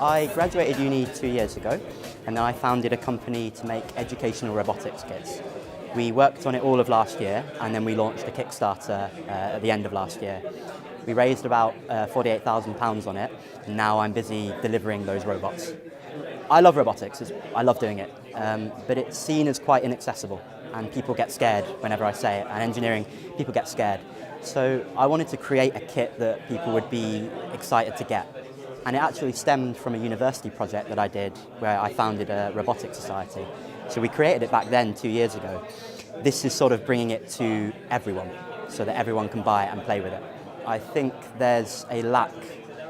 I graduated uni 2 years ago, and then I founded a company to make educational robotics kits. We worked on it all of last year, and then we launched a Kickstarter at the end of last year. We raised about £48,000 on it, and now I'm busy delivering those robots. I love robotics, I love doing it, but it's seen as quite inaccessible, and people get scared whenever I say it, and engineering, people get scared. So I wanted to create a kit that people would be excited to get. And it actually stemmed from a university project that I did where I founded a robotics society. So we created it back then 2 years ago. This is sort of bringing it to everyone so that everyone can buy it and play with it. I think there's a lack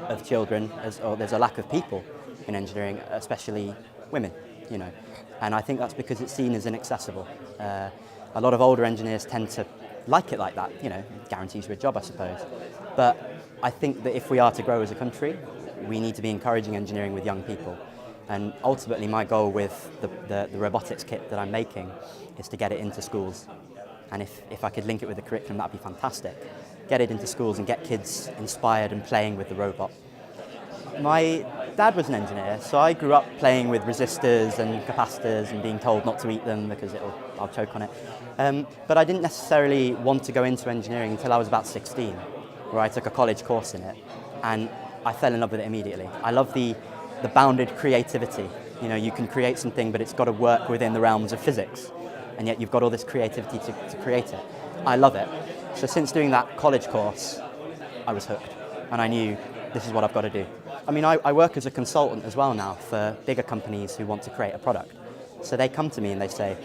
of children, or there's a lack of people in engineering, especially women, you know. And I think that's because it's seen as inaccessible. A lot of older engineers tend to like it like that, you know, it guarantees you a job, I suppose. But I think that if we are to grow as a country, we need to be encouraging engineering with young people. And ultimately my goal with the robotics kit that I'm making is to get it into schools. And if I could link it with the curriculum, that'd be fantastic. Get it into schools and get kids inspired and playing with the robot. My dad was an engineer, so I grew up playing with resistors and capacitors and being told not to eat them because I'll choke on it. But I didn't necessarily want to go into engineering until I was about 16, where I took a college course in it. And I fell in love with it immediately. I love the bounded creativity. You know, you can create something, but it's got to work within the realms of physics. And yet you've got all this creativity to create it. I love it. So since doing that college course, I was hooked. And I knew this is what I've got to do. I mean, I work as a consultant as well now for bigger companies who want to create a product. So they come to me and they say,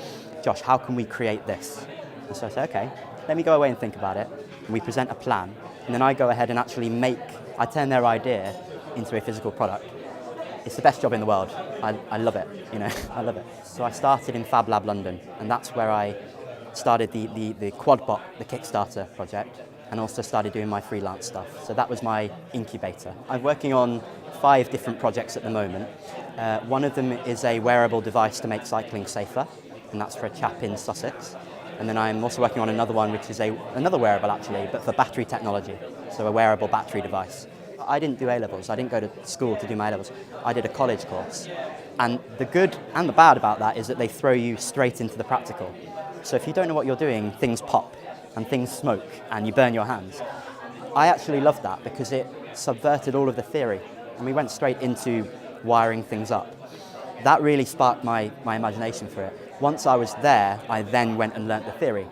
Josh, how can we create this? And so I say, okay, let me go away and think about it. And we present a plan. And then I go ahead and actually I turn their idea into a physical product. It's the best job in the world. I love it, you know, I love it. So I started in Fab Lab London, and that's where I started the QuadBot, the Kickstarter project, and also started doing my freelance stuff. So that was my incubator. I'm working on 5 different projects at the moment. One of them is a wearable device to make cycling safer, and that's for a chap in Sussex. And then I'm also working on another one, which is another wearable actually, but for battery technology, so a wearable battery device. I didn't do A-levels, I didn't go to school to do my A-levels. I did a college course. And the good and the bad about that is that they throw you straight into the practical. So if you don't know what you're doing, things pop and things smoke and you burn your hands. I actually loved that because it subverted all of the theory and we went straight into wiring things up. That really sparked my imagination for it. Once I was there, I then went and learnt the theory.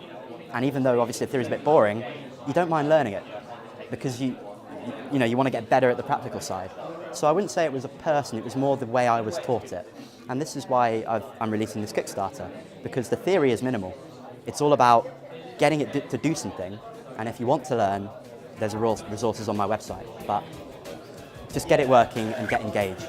And even though obviously the theory is a bit boring, you don't mind learning it because you want to get better at the practical side. So I wouldn't say it was a person, it was more the way I was taught it. And this is why I'm releasing this Kickstarter, because the theory is minimal. It's all about getting it to do something, and if you want to learn, there's resources on my website. But just get it working and get engaged.